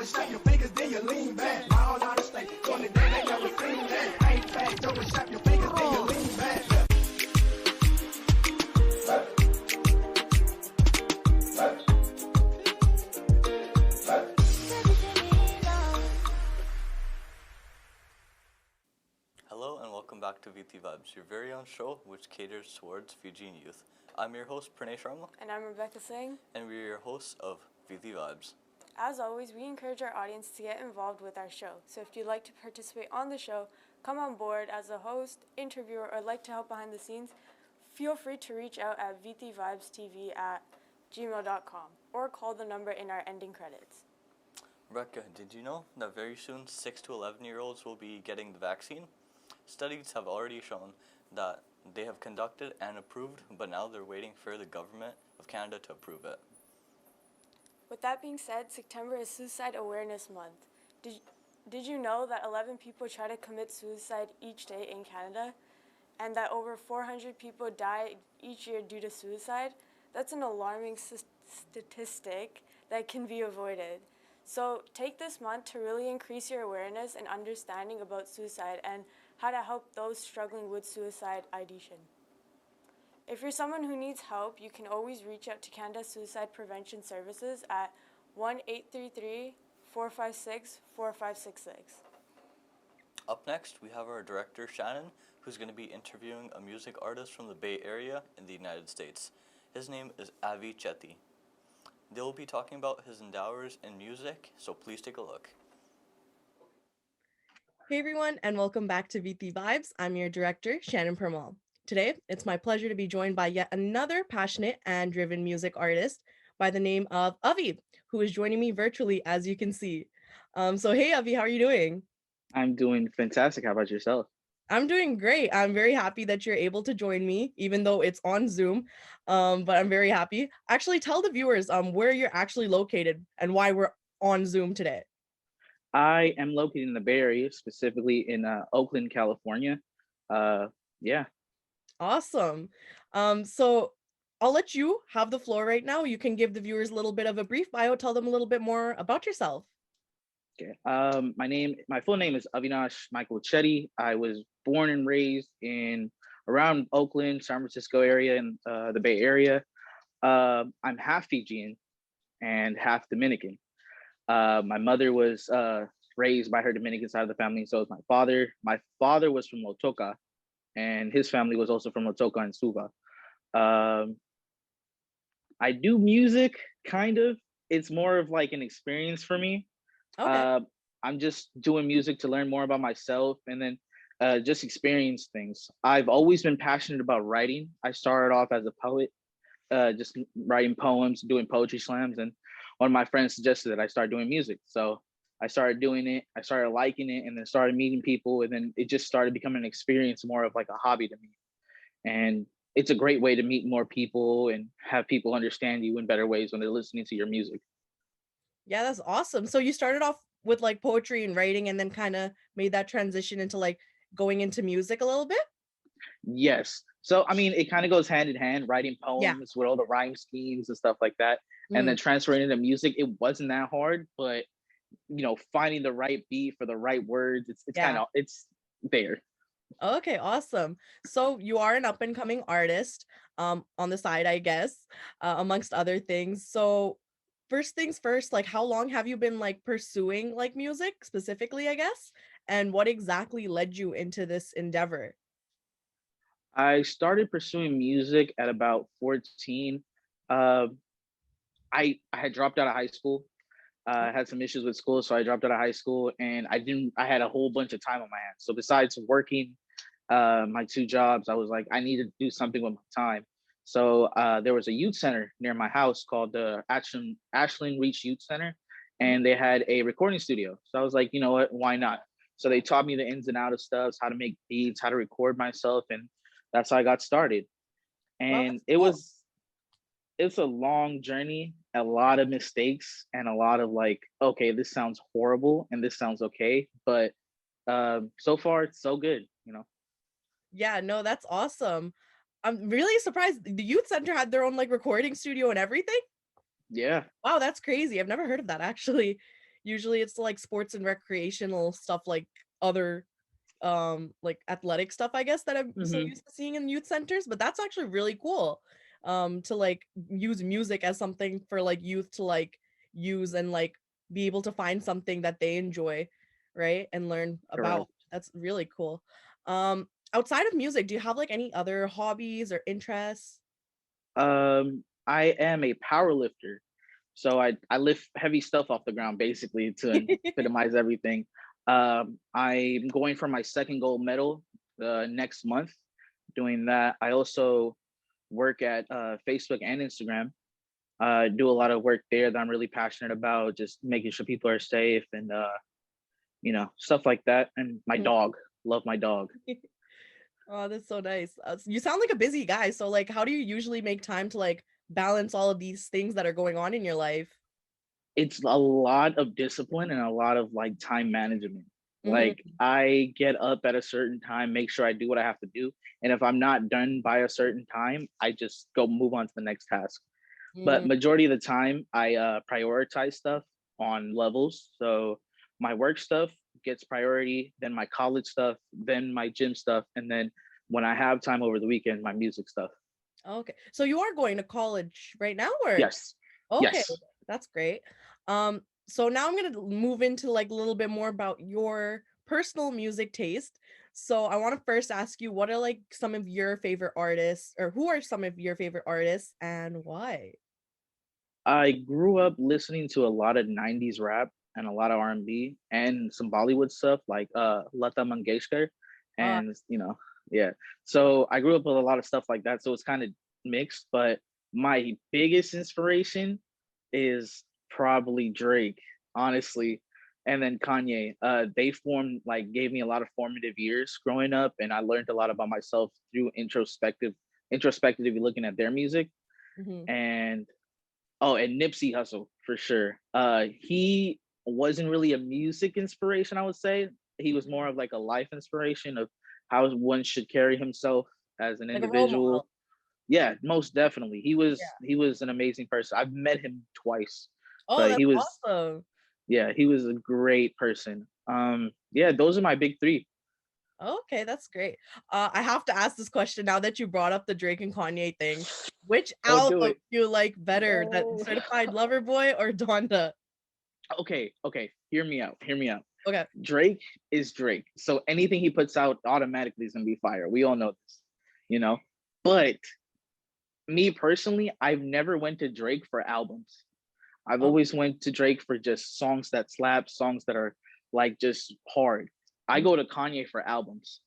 snap your fingers, then you lean back. Wild out of state, on the day they never seen that. Ain't fat, don't snap your fingers, then you lean back. Hello and welcome back to Viti Vibes, your very own show which caters towards Fijian youth. I'm your host Pranay Sharma. And I'm Rebecca Singh. And we're your hosts of Viti Vibes. As always, we encourage our audience to get involved with our show. So if you'd like to participate on the show, come on board as a host, interviewer, or like to help behind the scenes, feel free to reach out at vitivibestv@gmail.com or call the number in our ending credits. Rebecca, did you know that very soon 6 to 11-year-olds will be getting the vaccine? Studies have already shown that they have conducted and approved, but now they're waiting for the government of Canada to approve it. With that being said, September is Suicide Awareness Month. Did you know that 11 people try to commit suicide each day in Canada, and that over 400 people die each year due to suicide? That's an alarming statistic that can be avoided. So take this month to really increase your awareness and understanding about suicide and how to help those struggling with suicide ideation. If you're someone who needs help, you can always reach out to Canada Suicide Prevention Services at 1-833-456-4566. Up next, we have our director, Shannon, who's going to be interviewing a music artist from the Bay Area in the United States. His name is Avi Chetty. They'll be talking about his endeavors in music, so please take a look. Hey everyone, and welcome back to Viti Vibes. I'm your director, Shannon Permal. Today, it's my pleasure to be joined by yet another passionate and driven music artist by the name of Avi, who is joining me virtually, as you can see. So hey Avi, how are you doing? I'm doing fantastic. How about yourself? I'm doing great. I'm very happy that you're able to join me, even though it's on Zoom, but I'm very happy. Actually, tell the viewers where you're actually located and why we're on Zoom today. I am located in the Bay Area, specifically in Oakland, California. Yeah. Awesome. So I'll let you have the floor right now. You can give the viewers a little bit of a brief bio, tell them a little bit more about yourself. Okay. My full name is Avinash Michael Chetty. I was born and raised in around Oakland, San Francisco area, in the Bay Area. I'm half Fijian and half Dominican. My mother was raised by her Dominican side of the family, so was my father. My father was from Lotoka, and his family was also from Lotoka and Suva. I do music, kind of. It's more of like an experience for me. Okay. I'm just doing music to learn more about myself and then just experience things. I've always been passionate about writing. I started off as a poet, just writing poems, doing poetry slams, and one of my friends suggested that I start doing music. So I started doing it, I started liking it, and then started meeting people, and then it just started becoming an experience, more of like a hobby to me. And it's a great way to meet more people and have people understand you in better ways when they're listening to your music. Yeah, that's awesome. So you started off with like poetry and writing and then kind of made that transition into like going into music a little bit? Yes. So, I mean, it kind of goes hand in hand, writing poems with all the rhyme schemes and stuff like that. And then transferring into music, it wasn't that hard, but finding the right beat for the right words, it's kind of, it's there. Okay, awesome. So you are an up and coming artist on the side, I guess, amongst other things. So first things first, like how long have you been like pursuing like music specifically, I guess? And what exactly led you into this endeavor? I started pursuing music at about 14. I had dropped out of high school. I had some issues with school, so I dropped out of high school, and I had a whole bunch of time on my hands. So besides working my two jobs, I was like, I need to do something with my time. So there was a youth center near my house called the Ashland Reach Youth Center, and they had a recording studio. So I was like, you know what, why not? So they taught me the ins and outs of stuff, how to make beats, how to record myself, and that's how I got started. And it's a long journey, a lot of mistakes, and a lot of like, okay, this sounds horrible and this sounds okay, but so far it's so good. Yeah, no, that's awesome. I'm really surprised the youth center had their own like recording studio and everything. Yeah. Wow, that's crazy. I've never heard of that actually. Usually it's like sports and recreational stuff, like other like athletic stuff, I guess, that I'm so Hmm. used to seeing in youth centers. But that's actually really cool, to like use music as something for like youth to like use and like be able to find something that they enjoy, right, and learn about. Correct. That's really cool. Outside of music, do you have like any other hobbies or interests? I am a power lifter. So I lift heavy stuff off the ground basically to epitomize everything. I'm going for my second gold medal next month doing that. I also work at Facebook and Instagram. Do a lot of work there that I'm really passionate about, just making sure people are safe and stuff like that. And my Mhm. dog, love my dog. Oh, that's so nice. You sound like a busy guy. So like, how do you usually make time to like balance all of these things that are going on in your life? It's a lot of discipline and a lot of like time management. Mhm. Like I get up at a certain time, make sure I do what I have to do, and if I'm not done by a certain time, I just go move on to the next task. But Mm. majority of the time, I prioritize stuff on levels. So my work stuff gets priority, then my college stuff, then my gym stuff, and then when I have time over the weekend, my music stuff. Okay. So you are going to college right now, or Yes, okay, yes. that's great. So now I'm gonna move into like a little bit more about your personal music taste. So I want to first ask you, what are like some of your favorite artists, or who are some of your favorite artists, and why? I grew up listening to a lot of 90s rap and a lot of R&B and some Bollywood stuff like Lata Mangeshkar Uh, and yeah. So I grew up with a lot of stuff like that. So it's kind of mixed, but my biggest inspiration is probably Drake, honestly. And then Kanye. They formed like gave me a lot of formative years growing up and I learned a lot about myself through introspectively looking at their music. mhm. And oh, and Nipsey Hussle for sure. He wasn't really a music inspiration, I would say. He was more of like a life inspiration of how one should carry himself as an Like a role individual. model. Yeah, most definitely. He Yeah. was he was an amazing person. I've met him twice, Oh, but that's he was awesome. yeah, he was a great person. Yeah, those are my big three. Okay, that's great. I have to ask this question now that you brought up the Drake and Kanye thing. Which Oh, do album it. do you like better, that No. Certified Lover Boy or Donda? Okay, okay. Hear me out. Hear me out. Okay. Drake is Drake. So anything he puts out automatically is gonna be fire. We all know this, you know. But me personally, I've never went to Drake for albums. I've Oh, always went to Drake for just songs that slap, songs that are like just hard. I mm, go to Kanye for albums.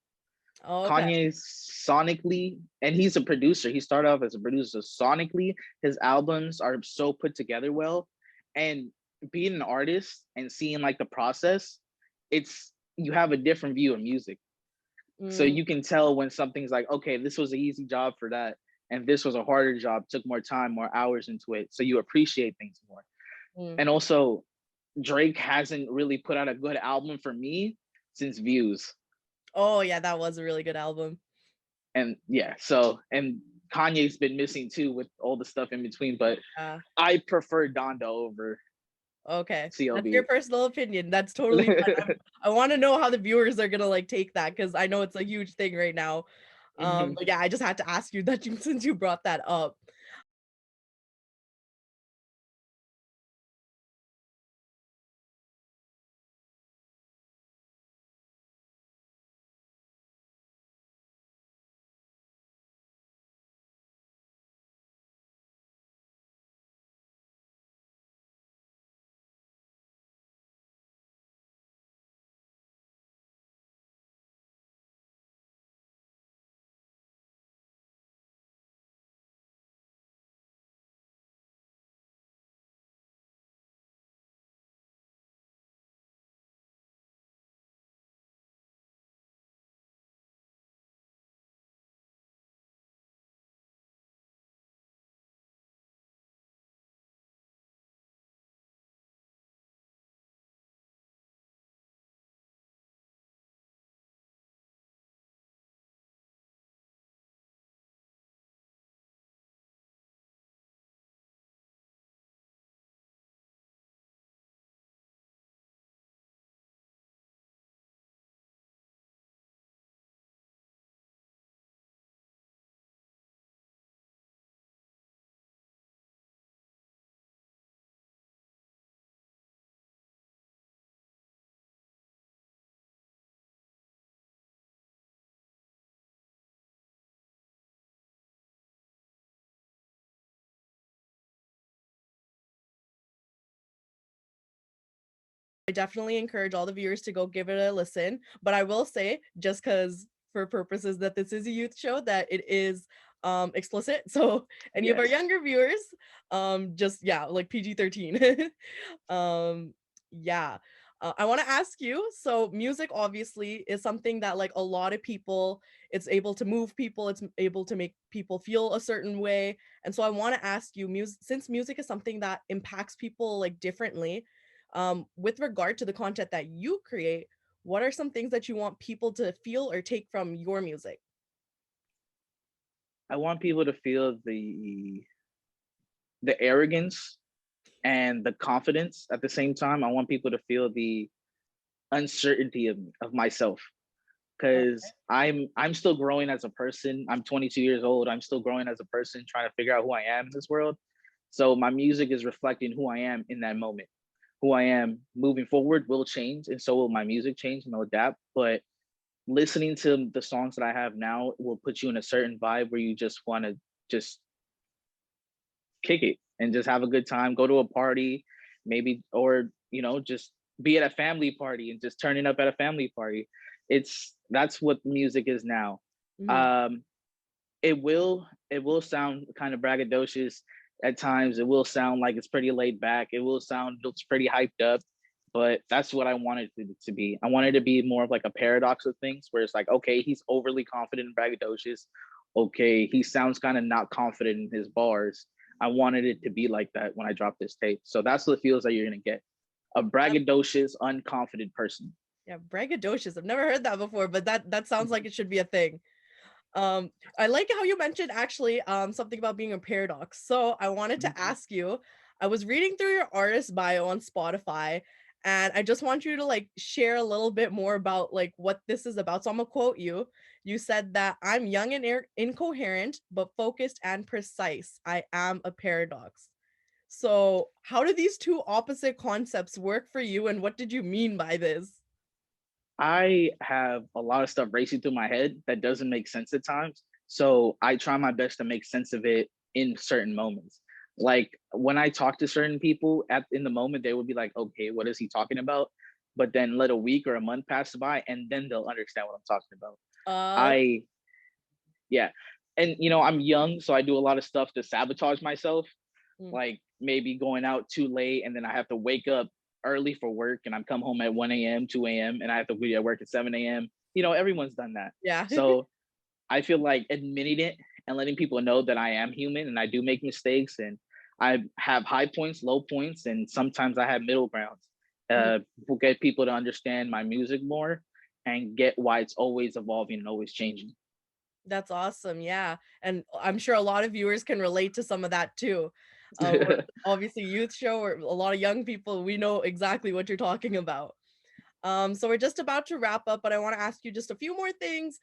okay. Kanye sonically, and he's a producer. He started off as a producer. Sonically, his albums are so put together well. And being an artist and seeing like the process, it's you have a different view of music. So Mm, you can tell when something's like, okay, this was an easy job for that, and this was a harder job, took more time, more hours into it. So you appreciate things more. mm. And also, Drake hasn't really put out a good album for me since Views. Oh, yeah, that was a really good album. And yeah, so and Kanye's been missing too with all the stuff in between, but Yeah. I prefer Donda over Okay. That's your CLB. personal opinion. That's totally fine. I want to know how the viewers are gonna like take that, because I know it's a huge thing right now. Mhm. But yeah, I just had to ask you that since you brought that up. I definitely encourage all the viewers to go give it a listen. But I will say, just because for purposes that this is a youth show, that it is explicit. So any of our Yes. younger viewers, just yeah, like PG-13. um, yeah. I want to ask you, so music obviously is something that like a lot of people, it's able to move people, it's able to make people feel a certain way. And so I want to ask you, since music is something that impacts people like differently, with regard to the content that you create, what are some things that you want people to feel or take from your music? I want people to feel the arrogance and the confidence at the same time. I want people to feel the uncertainty of myself, because I'm still growing as a person. I'm 22 years old. I'm still growing as a person, trying to figure out who I am in this world. So my music is reflecting who I am in that moment. Who I am moving forward will change, and so will my music change and will adapt. But listening to the songs that I have now will put you in a certain vibe where you just want to just kick it and just have a good time, go to a party, maybe, or just be at a family party and just turning up at a family party. That's what music is now. Mhm. Um, it will sound kind of braggadocious at times. It will sound like it's pretty laid back. It will sound it's pretty hyped up, but that's what I wanted it to be. I wanted to be more of like a paradox of things, where it's like, okay, he's overly confident and braggadocious. Okay, he sounds kind of not confident in his bars. I wanted it to be like that when I dropped this tape. So that's the feels that you're gonna get. A That's, braggadocious, unconfident person. yeah, braggadocious. I've never heard that before, but that sounds like it should be a thing. Um, I like how you mentioned actually something about being a paradox. So I wanted to ask you, I was reading through your artist bio on Spotify, and I just want you to like share a little bit more about like what this is about. So I'm gonna quote you. You said that I'm young and incoherent, but focused and precise. I am a paradox. So how do these two opposite concepts work for you, and what did you mean by this? I have a lot of stuff racing through my head that doesn't make sense at times. So I try my best to make sense of it in certain moments. Like when I talk to certain people in the moment, they would be like, okay, what is he talking about? But then let a week or a month pass by and then they'll understand what I'm talking about. Okay. I, yeah. And, I'm young, so I do a lot of stuff to sabotage myself, Mm. like maybe going out too late and then I have to wake up early for work and I'm come home at 1 a.m., 2 a.m., and I have to be at work at 7 a.m. Everyone's done that. Yeah. So I feel like admitting it and letting people know that I am human and I do make mistakes and I have high points, low points, and sometimes I have middle grounds. Mhm. Will get people to understand my music more and get why it's always evolving and always changing. That's awesome, yeah, and I'm sure a lot of viewers can relate to some of that too. We're obviously youth show or a lot of young people, we know exactly what you're talking about. So we're just about to wrap up, but I wanna ask you just a few more things,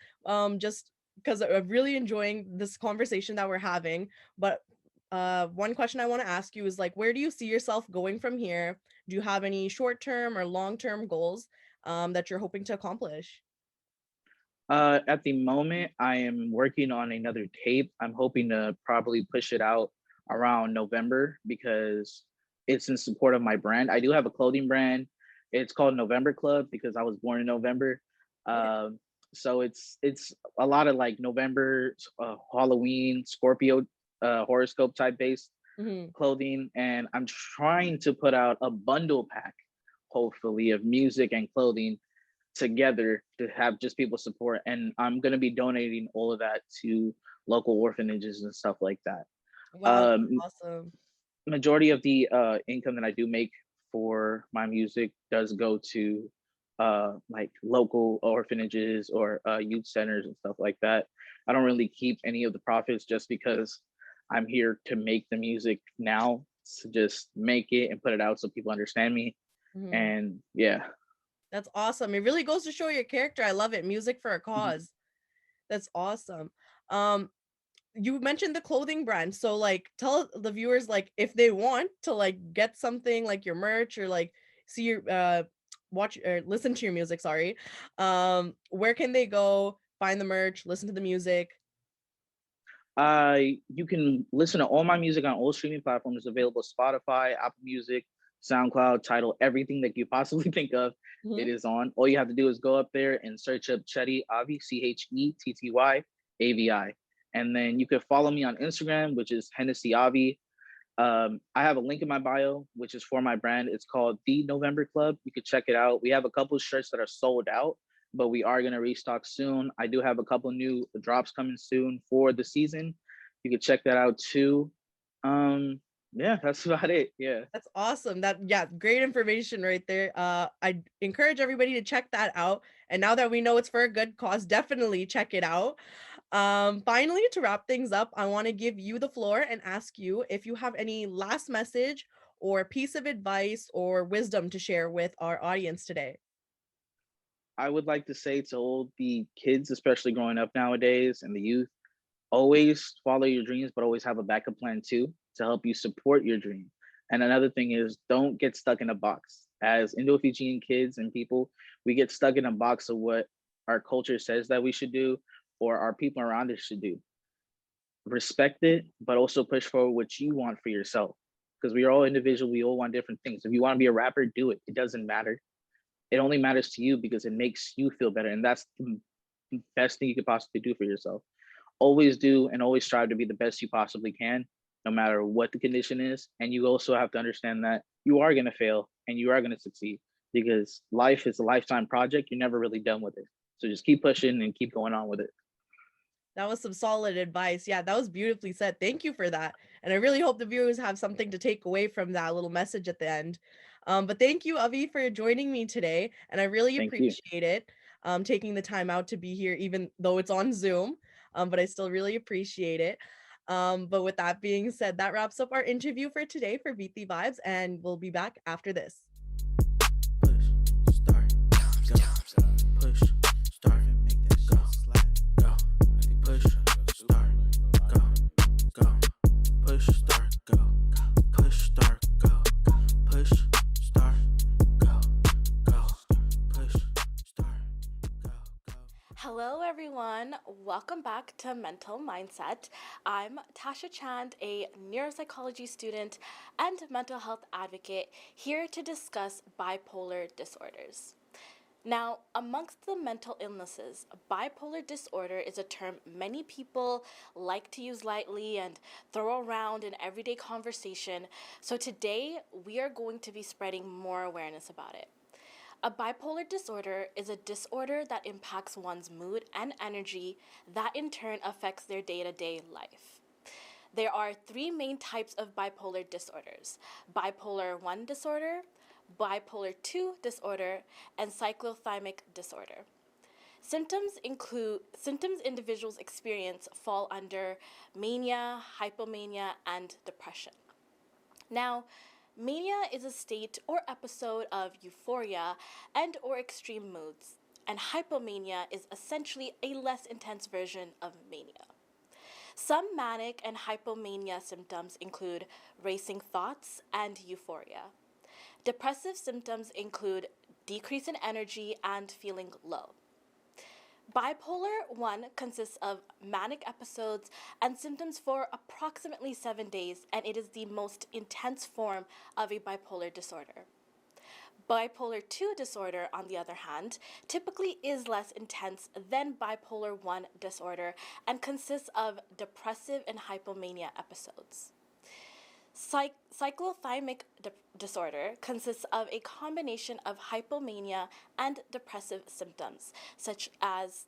just because 'cause I'm really enjoying this conversation that we're having, but, one question I wanna ask you is, like, where do you see yourself going from here? Do you have any short-term or long-term goals, that you're hoping to accomplish? At the moment, I am working on another tape. I'm hoping to probably push it out around November because it's in support of my brand. I do have a clothing brand. It's called November Club because I was born in November. Okay. Um, so it's a lot of like November, Halloween, Scorpio, horoscope type based Mhm. clothing, and I'm trying to put out a bundle pack, hopefully, of music and clothing together to have just people support. And I'm going to be donating all of that to local orphanages and stuff like that. Wow, that's Um, awesome. Majority of the income that I do make for my music does go to like local orphanages or youth centers and stuff like that. I don't really keep any of the profits just because I'm here to make the music now, to just make it and put it out so people understand me. Mhm. And yeah. That's awesome. It really goes to show your character. I love it. Music for a cause. That's awesome. Um, you mentioned the clothing brand. So like tell the viewers like if they want to like get something like your merch or like see your watch or listen to your music, sorry. Where can they go find the merch, listen to the music? You can listen to all my music on all streaming platforms available: Spotify, Apple Music, SoundCloud, Tidal, everything that you possibly think of, Mhm. it is on. All you have to do is go up there and search up Chetty Avi, ChettyAvi. And then you can follow me on Instagram, which is Hennessy Avi. I have a link in my bio, which is for my brand. It's called The November Club. You could check it out. We have a couple shirts that are sold out, but we are going to restock soon. I do have a couple new drops coming soon for the season. You could check that out too. Yeah, that's about it. Yeah. That's awesome. Yeah, great information right there. I encourage everybody to check that out. And now that we know it's for a good cause, definitely check it out. Finally, to wrap things up, I want to give you the floor and ask you if you have any last message or piece of advice or wisdom to share with our audience today. I would like to say to all the kids, especially growing up nowadays and the youth, always follow your dreams, but always have a backup plan too to help you support your dream. And another thing is don't get stuck in a box. As Indo-Fijian kids and people, we get stuck in a box of what our culture says that we should do or our people around us should do. Respect it, but also push for what you want for yourself. Because we are all individual, we all want different things. If you want to be a rapper, do it. It doesn't matter. It only matters to you because it makes you feel better. And that's the best thing you could possibly do for yourself. Always do and always strive to be the best you possibly can, no matter what the condition is. And you also have to understand that you are going to fail and you are going to succeed because life is a lifetime project. You're never really done with it. So just keep pushing and keep going on with it. That was some solid advice. Yeah, that was beautifully said. Thank you for that. And I really hope the viewers have something to take away from that little message at the end. But thank you, Avi, for joining me today. And I really Thank you. appreciate it, taking the time out to be here, even though it's on Zoom. But I still really appreciate it. But with that being said, that wraps up our interview for today for Viti Vibes. And we'll be back after this. Push, start, go. Push, start, make that go. Go. Push, start, go. Go. Push, start, go. Push, start, go. Push, start, go. Go. Push, start, go. Hello, everyone. Welcome back to Mental Mindset. I'm Tasha Chand, a neuropsychology student and mental health advocate, here to discuss bipolar disorders. Now, amongst the mental illnesses, bipolar disorder is a term many people like to use lightly and throw around in everyday conversation. So today, we are going to be spreading more awareness about it. A bipolar disorder is a disorder that impacts one's mood and energy that in turn affects their day-to-day life. There are three main types of bipolar disorders: bipolar 1 disorder, bipolar 2 disorder, and cyclothymic disorder. Symptoms individuals experience fall under mania, hypomania, and depression. Now, mania is a state or episode of euphoria and or extreme moods, and hypomania is essentially a less intense version of mania. Some manic and hypomania symptoms include racing thoughts and euphoria. Depressive symptoms include decrease in energy and feeling low. Bipolar 1 consists of manic episodes and symptoms for approximately 7 days, and it is the most intense form of a bipolar disorder. Bipolar 2 disorder, on the other hand, typically is less intense than bipolar 1 disorder and consists of depressive and hypomania episodes. Cyclothymic disorder consists of a combination of hypomania and depressive symptoms, such as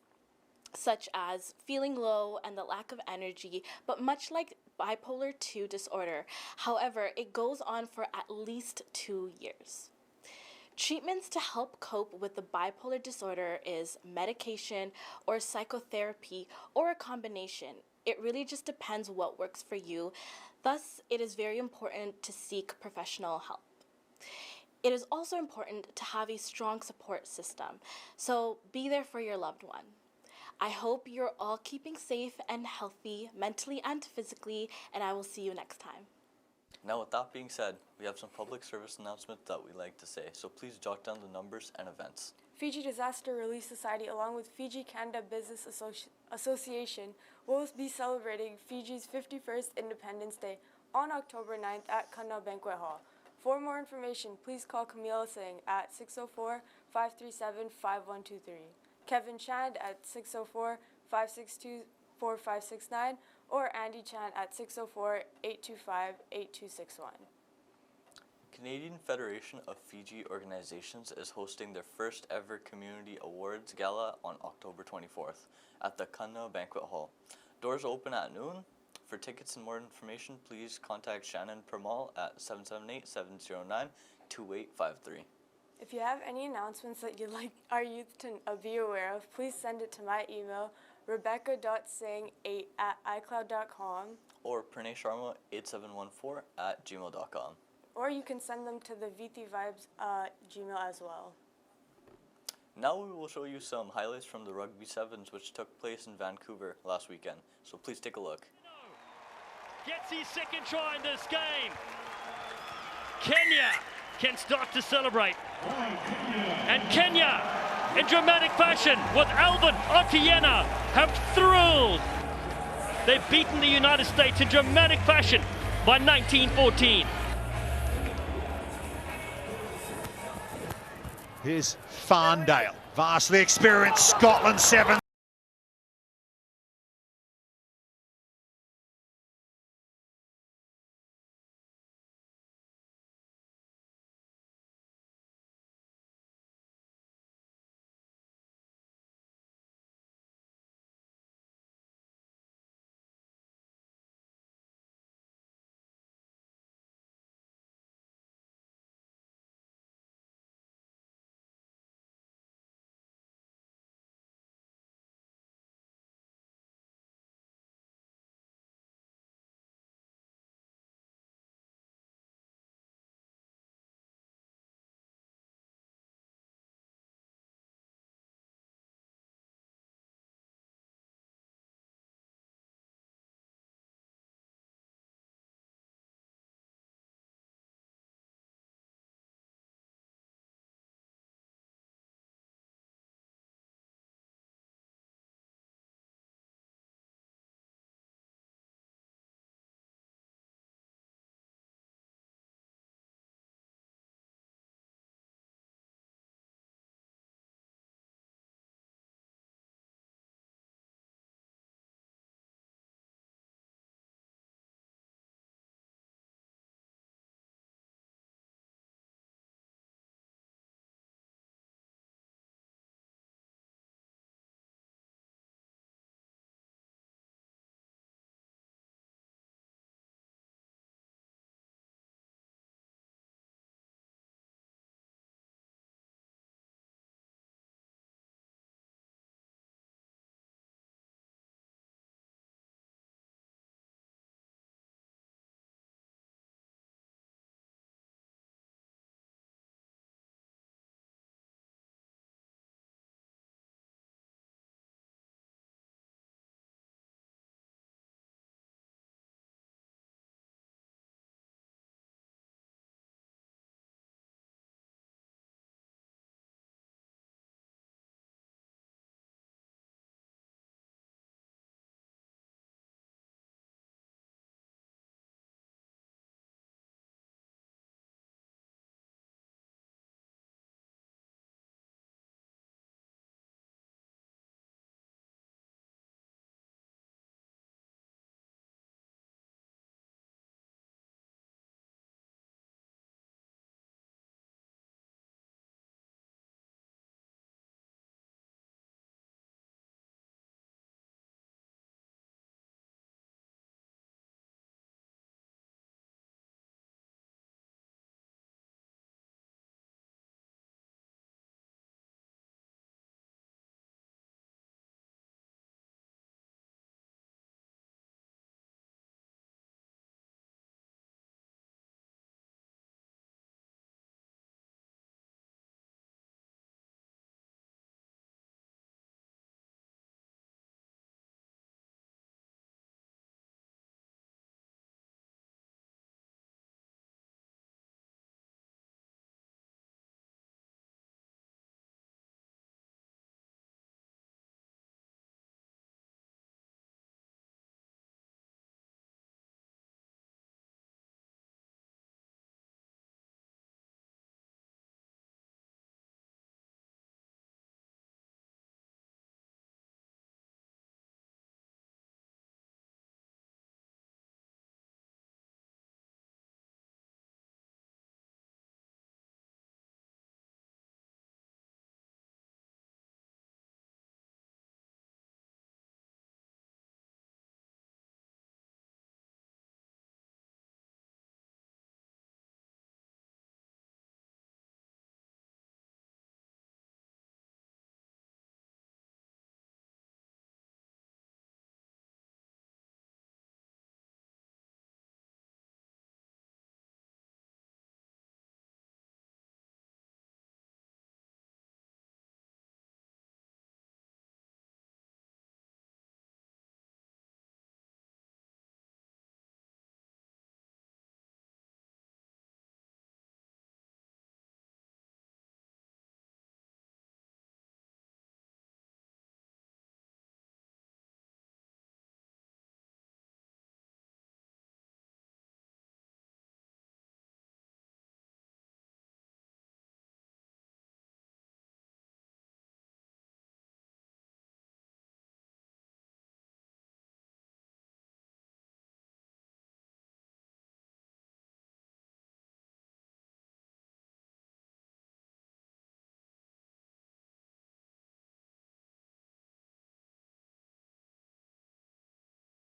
feeling low and the lack of energy, but much like bipolar 2 disorder. However, it goes on for at least 2 years. Treatments to help cope with the bipolar disorder is medication or psychotherapy or a combination. It really just depends what works for you. Thus, it is very important to seek professional help. It is also important to have a strong support system, so be there for your loved one. I hope you're all keeping safe and healthy mentally and physically, and I will see you next time. Now, with that being said, we have some public service announcements that we like to say, so please jot down the numbers and events. Fiji Disaster Relief Society, along with Fiji Canada Business Association, will be celebrating Fiji's 51st Independence Day on October 9th at Kanda Banquet Hall. For more information, please call Camila Singh at 604-537-5123, Kevin Chand at 604-562-4569, or Andy Chan at 604-825-8261. Canadian Federation of Fiji Organizations is hosting their first ever Community Awards Gala on October 24th at the Kanna Banquet Hall. Doors open at noon. For tickets and more information, please contact Shannon Permal at 778-709-2853. If you have any announcements that you'd like our youth to be aware of, please send it to my email, rebecca.singh8@icloud.com, or Pranay Sharma 8714@gmail.com. or you can send them to the Viti Vibes Gmail as well. Now we will show you some highlights from the Rugby Sevens, which took place in Vancouver last weekend. So please take a look. Gets his second try in this game. Kenya can start to celebrate. And Kenya, in dramatic fashion, with Alvin Otieno, have thrilled. They've beaten the United States in dramatic fashion by 19-14. Here's Farndale, vastly experienced Scotland Sevens.